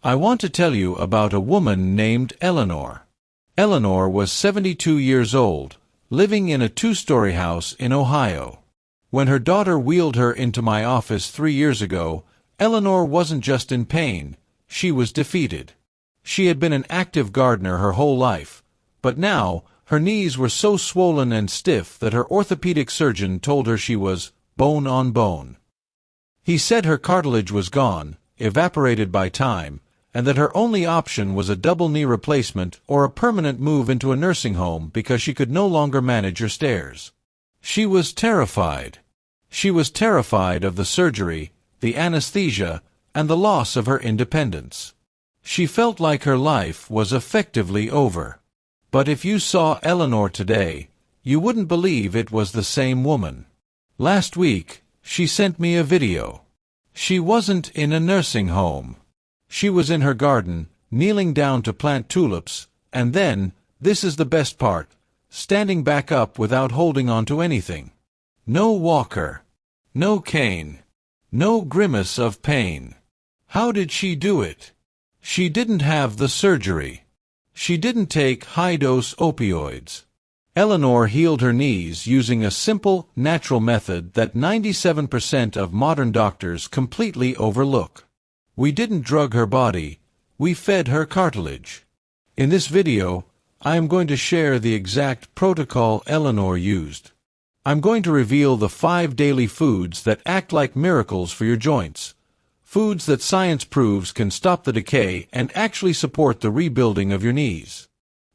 I want to tell you about a woman named Eleanor. Eleanor was 72 years old, living in a two-story house in Ohio. When her daughter wheeled her into my office 3 years ago, Eleanor wasn't just in pain, she was defeated. She had been an active gardener her whole life, but now her knees were so swollen and stiff that her orthopedic surgeon told her she was bone on bone. He said her cartilage was gone, evaporated by time, and that her only option was a double knee replacement or a permanent move into a nursing home because she could no longer manage her stairs. She was terrified. She was terrified of the surgery, the anesthesia, and the loss of her independence. She felt like her life was effectively over. But if you saw Eleanor today, you wouldn't believe it was the same woman. Last week, she sent me a video. She wasn't in a nursing home. She was in her garden, kneeling down to plant tulips, and then, this is the best part, standing back up without holding on to anything. No walker. No cane. No grimace of pain. How did she do it? She didn't have the surgery. She didn't take high-dose opioids. Eleanor healed her knees using a simple, natural method that 97% of modern doctors completely overlook. We didn't drug her body, we fed her cartilage. In this video, I am going to share the exact protocol Eleanor used. I'm going to reveal the 5 daily foods that act like miracles for your joints. Foods that science proves can stop the decay and actually support the rebuilding of your knees.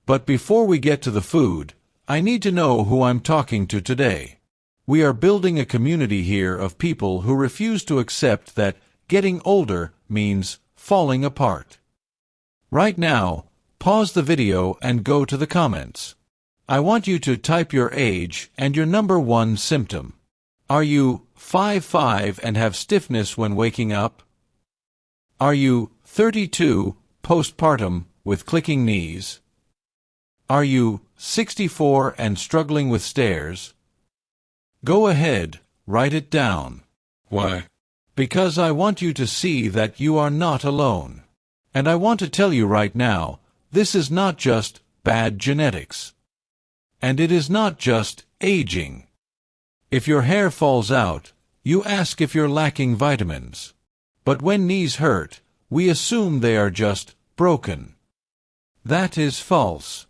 But before we get to the food, I need to know who I'm talking to today. We are building a community here of people who refuse to accept that getting older means falling apart. Right now, pause the video and go to the comments. I want you to type your age and your number 1 symptom. Are you 5'5" and have stiffness when waking up? Are you 32, postpartum, with clicking knees? Are you 64 and struggling with stairs? Go ahead, write it down. Why? Because I want you to see that you are not alone. And I want to tell you right now, this is not just bad genetics. And it is not just aging. If your hair falls out, you ask if you're lacking vitamins. But when knees hurt, we assume they are just broken. That is false.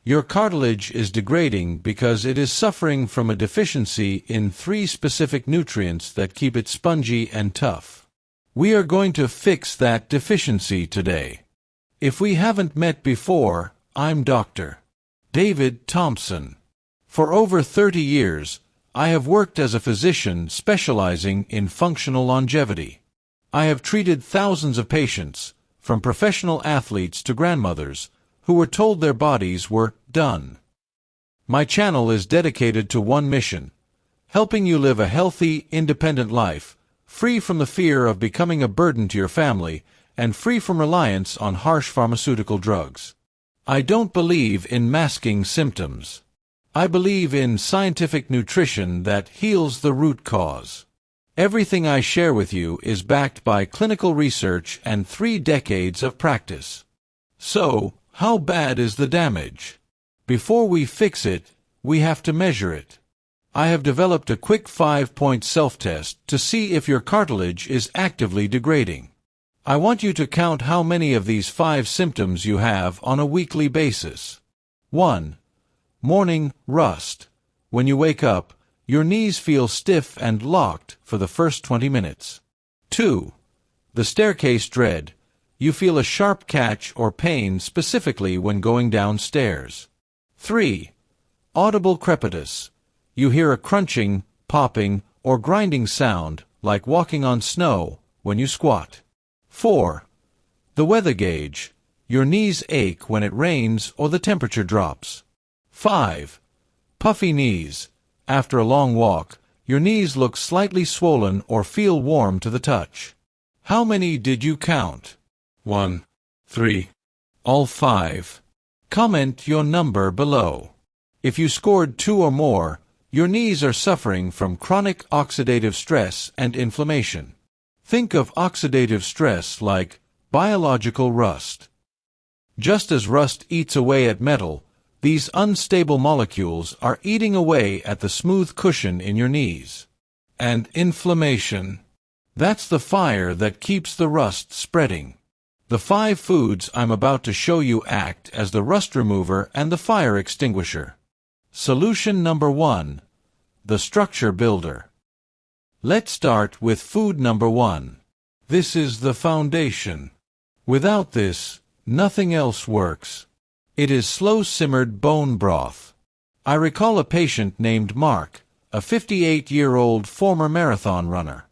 Your cartilage is degrading because it is suffering from a deficiency in 3 specific nutrients that keep it spongy and tough. We are going to fix that deficiency today. If we haven't met before, I'm Dr. David Thompson. For over 30 years, I have worked as a physician specializing in functional longevity. I have treated thousands of patients, from professional athletes to grandmothers, who were told their bodies were done. My channel is dedicated to one mission: helping you live a healthy, independent life, free from the fear of becoming a burden to your family, and free from reliance on harsh pharmaceutical drugs. I don't believe in masking symptoms. I believe in scientific nutrition that heals the root cause. Everything I share with you is backed by clinical research and 3 decades of practice. So, how bad is the damage? Before we fix it, we have to measure it. I have developed a quick 5-point self-test to see if your cartilage is actively degrading. I want you to count how many of these 5 symptoms you have on a weekly basis. 1. Morning rust. When you wake up, your knees feel stiff and locked for the first 20 minutes. 2. The staircase dread. You feel a sharp catch or pain specifically when going downstairs. 3. Audible crepitus. You hear a crunching, popping, or grinding sound, like walking on snow, when you squat. 4. The weather gauge. Your knees ache when it rains or the temperature drops. 5. Puffy knees. After a long walk, your knees look slightly swollen or feel warm to the touch. How many did you count? 1, 3, all 5. Comment your number below. If you scored 2 or more, your knees are suffering from chronic oxidative stress and inflammation. Think of oxidative stress like Biological rust. Just as rust eats away at metal, these unstable molecules are eating away at the smooth cushion in your knees. And inflammation. That's the fire that keeps the rust spreading. The 5 foods I'm about to show you act as the rust remover and the fire extinguisher. Solution number 1. The structure builder. Let's start with food number 1. This is the foundation. Without this, nothing else works. It is slow-simmered bone broth. I recall a patient named Mark, a 58-year-old former marathon runner.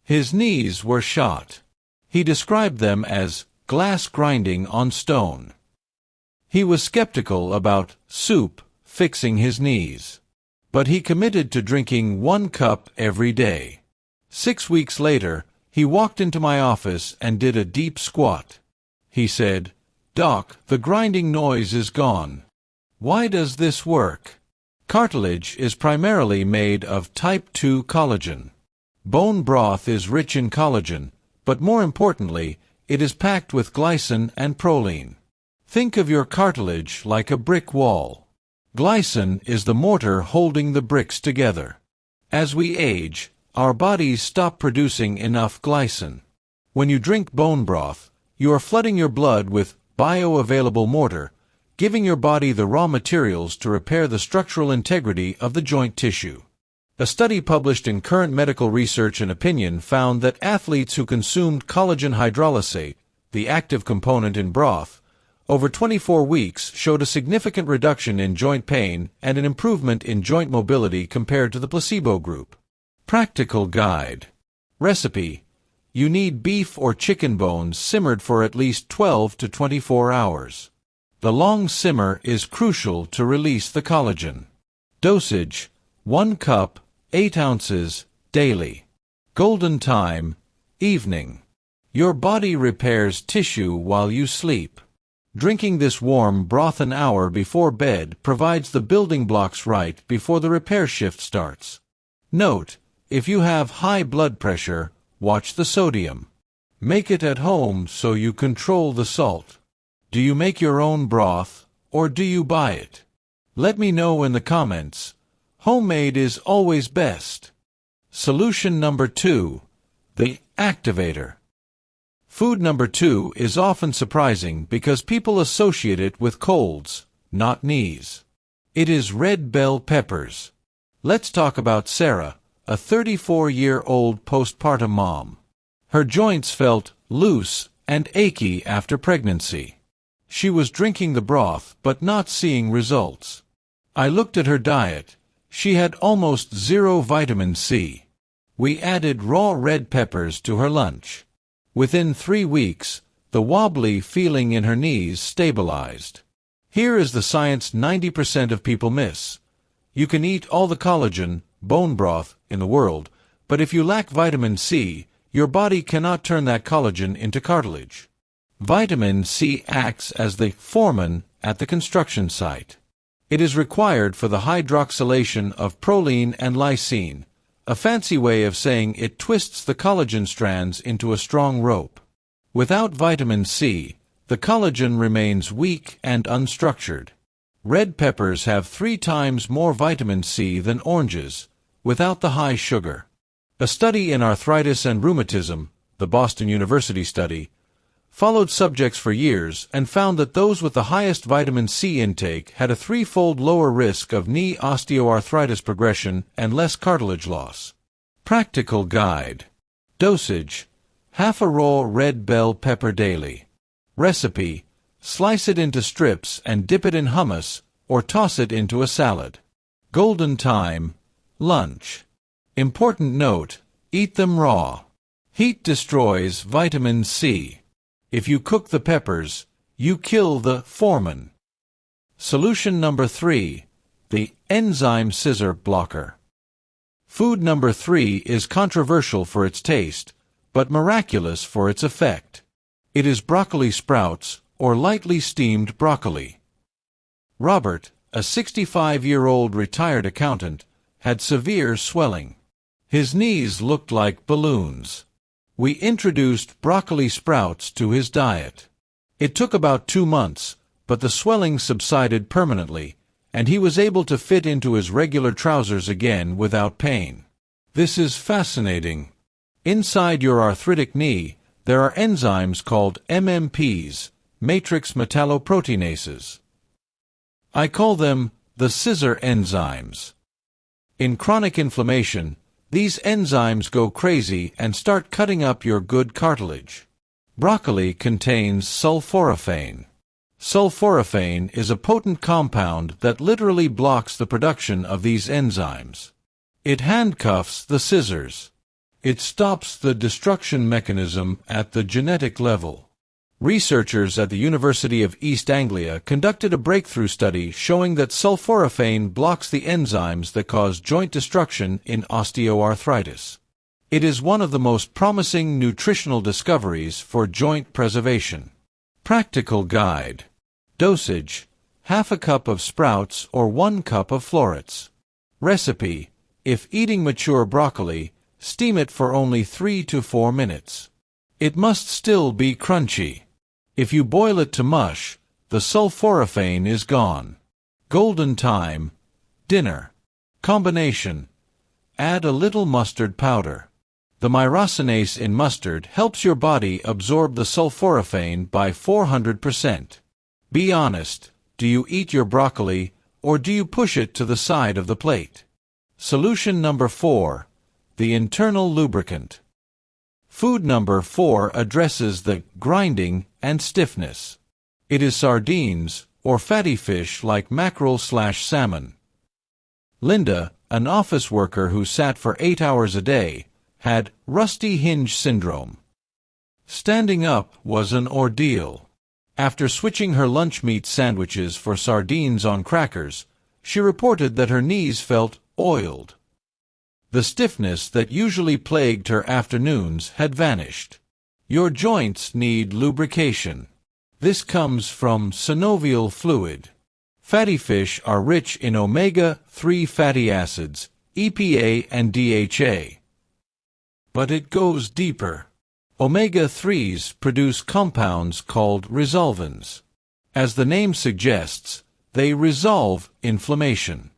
His knees were shot. He described them as glass grinding on stone. He was skeptical about soup fixing his knees. But he committed to drinking 1 cup every day. 6 weeks later, he walked into my office and did a deep squat. He said, "Doc, the grinding noise is gone. Why does this work?" Cartilage is primarily made of type 2 collagen. Bone broth is rich in collagen, but more importantly, it is packed with glycine and proline. Think of your cartilage like a brick wall. Glycine is the mortar holding the bricks together. As we age, our bodies stop producing enough glycine. When you drink bone broth, you are flooding your blood with bioavailable mortar, giving your body the raw materials to repair the structural integrity of the joint tissue. A study published in Current Medical Research and Opinion found that athletes who consumed collagen hydrolysate, the active component in broth, over 24 weeks showed a significant reduction in joint pain and an improvement in joint mobility compared to the placebo group. Practical guide. Recipe. You need beef or chicken bones simmered for at least 12 to 24 hours. The long simmer is crucial to release the collagen. Dosage. 1 cup, 8 ounces, daily. Golden time, evening. Your body repairs tissue while you sleep. Drinking this warm broth an hour before bed provides the building blocks right before the repair shift starts. Note, if you have high blood pressure, watch the sodium. Make it at home so you control the salt. Do you make your own broth, or do you buy it? Let me know in the comments. Homemade is always best. Solution number 2. The Activator. Food number 2 is often surprising because people associate it with colds, not knees. It is red bell peppers. Let's talk about Sarah, a 34-year-old postpartum mom. Her joints felt loose and achy after pregnancy. She was drinking the broth but not seeing results. I looked at her diet. She had almost 0 vitamin C. We added raw red peppers to her lunch. Within 3 weeks, the wobbly feeling in her knees stabilized. Here is the science 90% of people miss. You can eat all the collagen, bone broth, in the world, but if you lack vitamin C, your body cannot turn that collagen into cartilage. Vitamin C acts as the foreman at the construction site. It is required for the hydroxylation of proline and lysine, a fancy way of saying it twists the collagen strands into a strong rope. Without vitamin C, the collagen remains weak and unstructured. Red peppers have 3 times more vitamin C than oranges, without the high sugar. A study in arthritis and rheumatism, the Boston University study, followed subjects for years and found that those with the highest vitamin C intake had a 3-fold lower risk of knee osteoarthritis progression and less cartilage loss. Practical guide. Dosage. Half a raw red bell pepper daily. Recipe. Slice it into strips and dip it in hummus or toss it into a salad. Golden time. Lunch. Important note, eat them raw. Heat destroys vitamin C. If you cook the peppers, you kill the foreman. Solution number 3. The Enzyme Scissor Blocker. Food number 3 is controversial for its taste, but miraculous for its effect. It is broccoli sprouts, or lightly steamed broccoli. Robert, a 65-year-old retired accountant, had severe swelling. His knees looked like balloons. We introduced broccoli sprouts to his diet. It took about 2 months, but the swelling subsided permanently, and he was able to fit into his regular trousers again without pain. This is fascinating. Inside your arthritic knee, there are enzymes called MMPs, matrix metalloproteinases. I call them the scissor enzymes. In chronic inflammation, these enzymes go crazy and start cutting up your good cartilage. Broccoli contains sulforaphane. Sulforaphane is a potent compound that literally blocks the production of these enzymes. It handcuffs the scissors. It stops the destruction mechanism at the genetic level. Researchers at the University of East Anglia conducted a breakthrough study showing that sulforaphane blocks the enzymes that cause joint destruction in osteoarthritis. It is one of the most promising nutritional discoveries for joint preservation. Practical guide. Dosage: half a cup of sprouts or 1 cup of florets. Recipe: if eating mature broccoli, steam it for only 3 to 4 minutes. It must still be crunchy. If you boil it to mush, the sulforaphane is gone. Golden time: dinner. Combination: add a little mustard powder. The myrosinase in mustard helps your body absorb the sulforaphane by 400%. Be honest, do you eat your broccoli, or do you push it to the side of the plate? Solution number 4. The internal lubricant. Food number 4 addresses the grinding and stiffness. It is sardines, or fatty fish like mackerel/salmon. Linda, an office worker who sat for 8 hours a day, had rusty hinge syndrome. Standing up was an ordeal. After switching her lunch meat sandwiches for sardines on crackers, she reported that her knees felt oiled. The stiffness that usually plagued her afternoons had vanished. Your joints need lubrication. This comes from synovial fluid. Fatty fish are rich in omega-3 fatty acids, EPA and DHA. But it goes deeper. Omega-3s produce compounds called resolvins. As the name suggests, they resolve inflammation.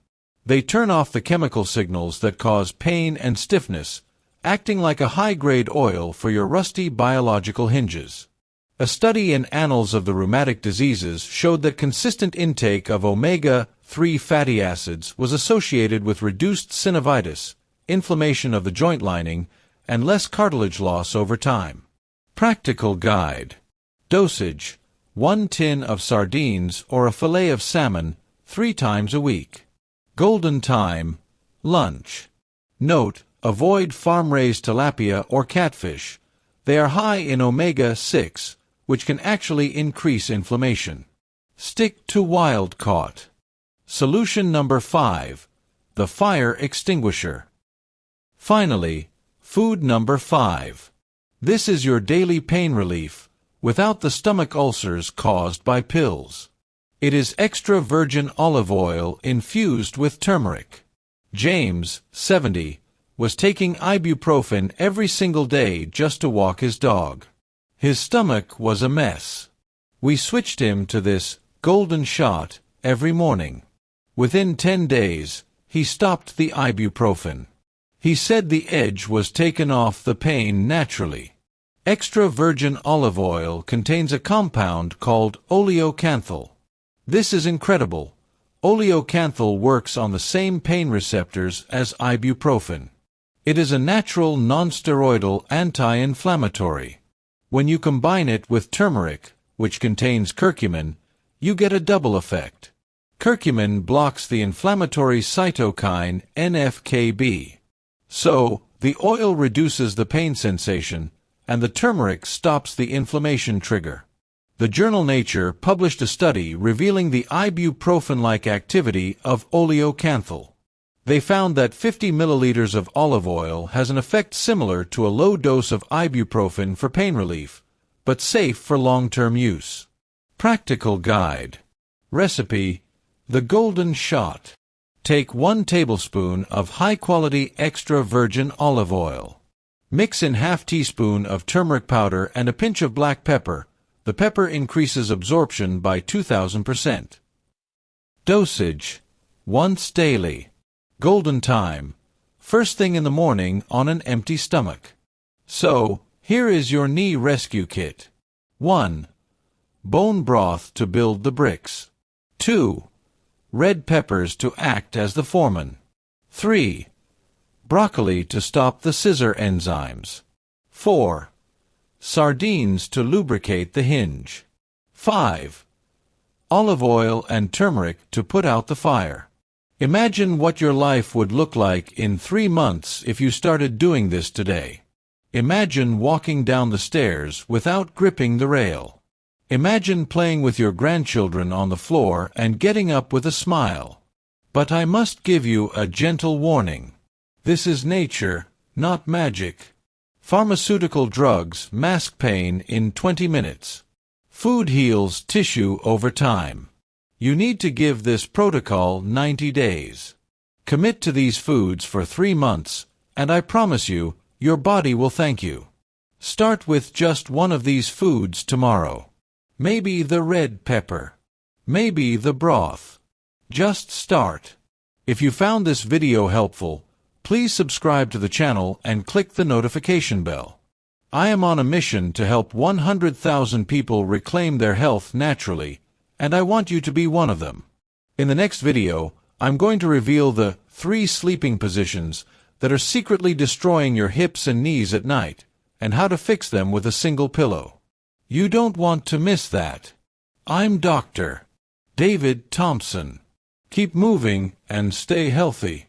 They turn off the chemical signals that cause pain and stiffness, acting like a high-grade oil for your rusty biological hinges. A study in Annals of the Rheumatic Diseases showed that consistent intake of omega-3 fatty acids was associated with reduced synovitis, inflammation of the joint lining, and less cartilage loss over time. Practical guide. Dosage: 1 tin of sardines or a fillet of salmon 3 times a week. Golden time: lunch. Note: avoid farm-raised tilapia or catfish. They are high in omega-6, which can actually increase inflammation. Stick to wild-caught. Solution number 5. The fire extinguisher. Finally, food number 5. This is your daily pain relief, without the stomach ulcers caused by pills. It is extra virgin olive oil infused with turmeric. James, 70, was taking ibuprofen every single day just to walk his dog. His stomach was a mess. We switched him to this golden shot every morning. Within 10 days, he stopped the ibuprofen. He said the edge was taken off the pain naturally. Extra virgin olive oil contains a compound called oleocanthal. This is incredible. Oleocanthal works on the same pain receptors as ibuprofen. It is a natural non-steroidal anti-inflammatory. When you combine it with turmeric, which contains curcumin, you get a double effect. Curcumin blocks the inflammatory cytokine NF-κB. So, the oil reduces the pain sensation, and the turmeric stops the inflammation trigger. The journal Nature published a study revealing the ibuprofen-like activity of oleocanthal. They found that 50 milliliters of olive oil has an effect similar to a low dose of ibuprofen for pain relief, but safe for long-term use. Practical guide. Recipe: the golden shot. Take 1 tablespoon of high-quality extra virgin olive oil. Mix in half teaspoon of turmeric powder and a pinch of black pepper. The pepper increases absorption by 2000%. Dosage: once daily. Golden time: first thing in the morning on an empty stomach. So, here is your knee rescue kit. 1. Bone broth to build the bricks. 2. Red peppers to act as the foreman. 3. Broccoli to stop the scissor enzymes. 4. Sardines to lubricate the hinge. 5. Olive oil and turmeric to put out the fire. Imagine what your life would look like in 3 months if you started doing this today. Imagine walking down the stairs without gripping the rail. Imagine playing with your grandchildren on the floor and getting up with a smile. But I must give you a gentle warning. This is nature, not magic. Pharmaceutical drugs mask pain in 20 minutes. Food heals tissue over time. You need to give this protocol 90 days. Commit to these foods for 3 months, and I promise you, your body will thank you. Start with just one of these foods tomorrow. Maybe the red pepper. Maybe the broth. Just start. If you found this video helpful, please subscribe to the channel and click the notification bell. I am on a mission to help 100,000 people reclaim their health naturally, and I want you to be one of them. In the next video, I'm going to reveal the 3 sleeping positions that are secretly destroying your hips and knees at night, and how to fix them with a single pillow. You don't want to miss that. I'm Dr. David Thompson. Keep moving and stay healthy.